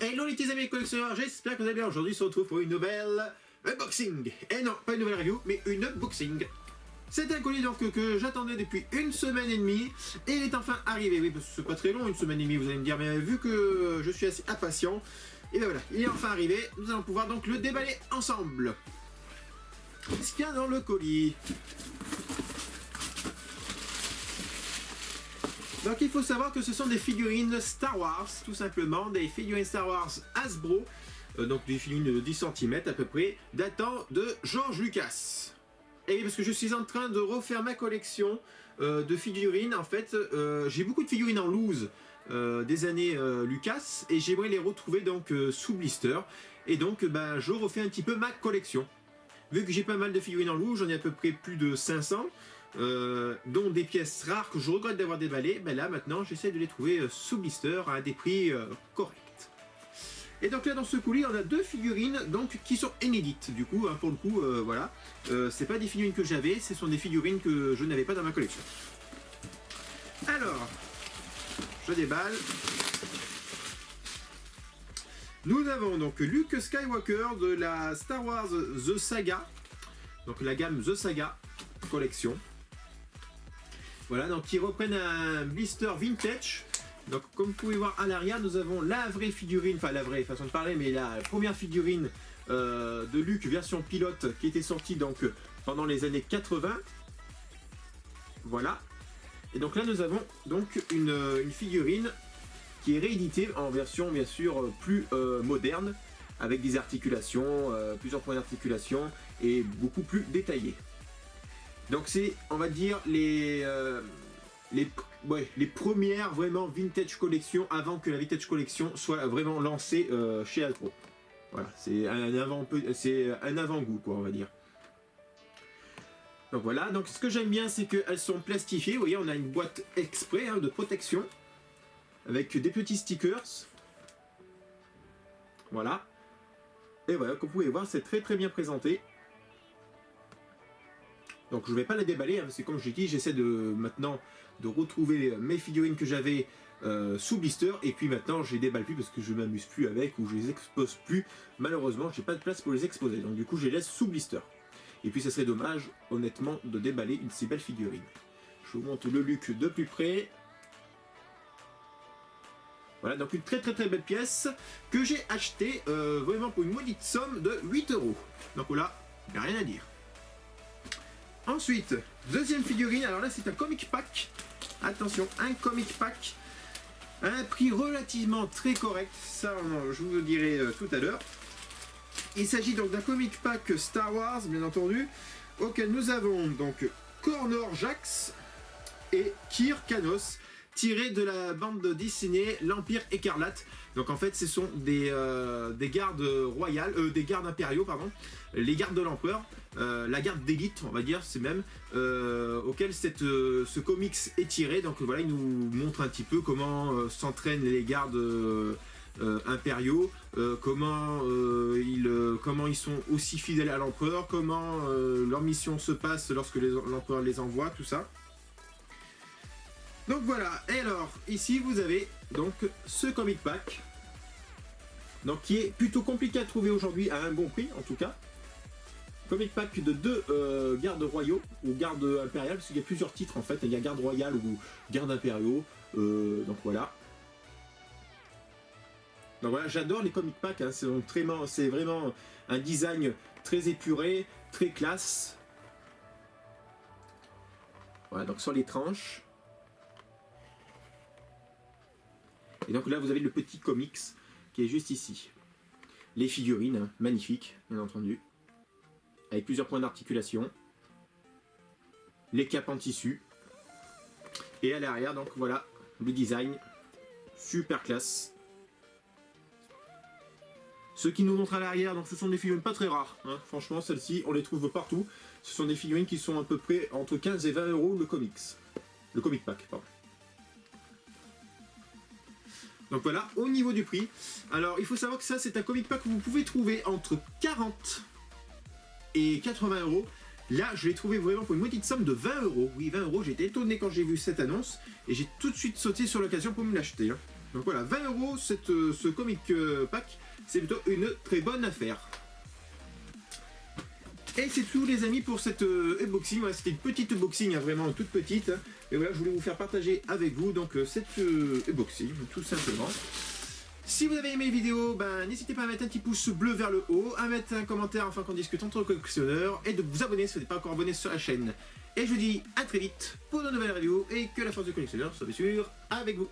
Hello les petits amis collectionneurs, j'espère que vous allez bien. Aujourd'hui on se retrouve pour une nouvelle unboxing. Et non, pas une nouvelle review, mais une unboxing. C'est un colis donc que j'attendais depuis une semaine et demie et il est enfin arrivé. Oui, parce que c'est pas très long, une semaine et demie, vous allez me dire, mais vu que je suis assez impatient, et ben voilà, il est enfin arrivé. Nous allons pouvoir donc le déballer ensemble. Qu'est-ce qu'il y a dans le colis? Donc il faut savoir que ce sont des figurines Star Wars, tout simplement, des figurines Star Wars Hasbro, donc des figurines de 10 cm à peu près, datant de George Lucas. Et parce que je suis en train de refaire ma collection de figurines, en fait, j'ai beaucoup de figurines en loose des années Lucas, et j'aimerais les retrouver donc sous blister, et donc je refais un petit peu ma collection. Vu que j'ai pas mal de figurines en loose, j'en ai à peu près plus de 500, dont des pièces rares que je regrette d'avoir déballées, là maintenant j'essaie de les trouver sous blister à des prix corrects. Et donc là dans ce colis on a deux figurines donc qui sont inédites du coup, pour le coup voilà, c'est pas des figurines que j'avais, ce sont des figurines que je n'avais pas dans ma collection. Alors, je déballe. Nous avons donc Luke Skywalker de la Star Wars The Saga, donc la gamme The Saga collection. Voilà, donc qui reprennent un blister vintage. Donc comme vous pouvez voir à l'arrière, nous avons la vraie figurine, enfin la vraie façon de parler, mais la première figurine de Luke version pilote qui était sortie donc pendant les années 80. Voilà. Et donc là nous avons donc une figurine qui est rééditée en version bien sûr plus moderne, avec des articulations, plusieurs points d'articulation et beaucoup plus détaillées. Donc c'est, on va dire, les premières vraiment vintage collection avant que la vintage collection soit vraiment lancée chez Hasbro. Voilà, c'est un avant-goût quoi, on va dire. Donc voilà, donc ce que j'aime bien c'est qu'elles sont plastifiées. Vous voyez, on a une boîte exprès de protection avec des petits stickers. Voilà. Et voilà, comme vous pouvez voir, c'est très bien présenté. Donc je ne vais pas la déballer, parce que comme je l'ai dit, j'essaie maintenant de retrouver mes figurines que j'avais sous blister, et puis maintenant je les déballe plus parce que je ne m'amuse plus avec, ou je les expose plus. Malheureusement, j'ai pas de place pour les exposer, donc du coup je les laisse sous blister. Et puis ça serait dommage, honnêtement, de déballer une si belle figurine. Je vous montre le Luke de plus près. Voilà, donc une très belle pièce que j'ai achetée vraiment pour une maudite somme de 8 €. Donc voilà, il n'y a rien à dire. Ensuite, deuxième figurine, alors là c'est un comic pack. Attention, un comic pack à un prix relativement très correct, ça je vous le dirai tout à l'heure. Il s'agit donc d'un comic pack Star Wars, bien entendu, auquel nous avons donc Cornor Jax et Kir Kanos, tiré de la bande dessinée L'Empire Écarlate. Donc en fait ce sont des gardes royales, des gardes impériaux pardon, les gardes de l'empereur, la garde d'élite on va dire, c'est même auquel ce comics est tiré. Donc voilà, il nous montre un petit peu comment s'entraînent les gardes impériaux, comment ils sont aussi fidèles à l'empereur, comment leur mission se passe lorsque l'empereur les envoie, tout ça. Donc voilà, et alors ici vous avez donc ce comic pack, donc qui est plutôt compliqué à trouver aujourd'hui à un bon prix en tout cas. Comic pack de deux gardes royaux ou gardes impériales, parce qu'il y a plusieurs titres en fait, il y a garde royale ou garde impériaux, donc voilà. Donc voilà, j'adore les comic packs, hein, c'est vraiment un design très épuré, très classe. Voilà, donc sur les tranches. Et donc là vous avez le petit comics qui est juste ici. Les figurines, hein, magnifiques bien entendu, avec plusieurs points d'articulation. Les capes en tissu. Et à l'arrière donc voilà le design, super classe. Ce qui nous montre à l'arrière, donc ce sont des figurines pas très rares, hein. Franchement celles-ci on les trouve partout. Ce sont des figurines qui sont à peu près entre 15 et 20 € le comic pack, pardon. Donc voilà, au niveau du prix, alors il faut savoir que ça c'est un comic pack que vous pouvez trouver entre 40 et 80 €. Là je l'ai trouvé vraiment pour une petite somme de 20 €. Oui, 20 €, j'ai été étonné quand j'ai vu cette annonce et j'ai tout de suite sauté sur l'occasion pour me l'acheter, hein. Donc voilà, 20 € ce comic pack, c'est plutôt une très bonne affaire. Et c'est tout les amis pour cette unboxing. Voilà, c'était une petite unboxing, hein, vraiment toute petite. Et voilà, je voulais vous faire partager avec vous donc cette unboxing, tout simplement. Si vous avez aimé la vidéo, n'hésitez pas à mettre un petit pouce bleu vers le haut, à mettre un commentaire afin qu'on discute entre collectionneurs, et de vous abonner si vous n'êtes pas encore abonné sur la chaîne. Et je vous dis à très vite pour de nouvelles reviews, et que la force du collectionneur soit bien sûr avec vous.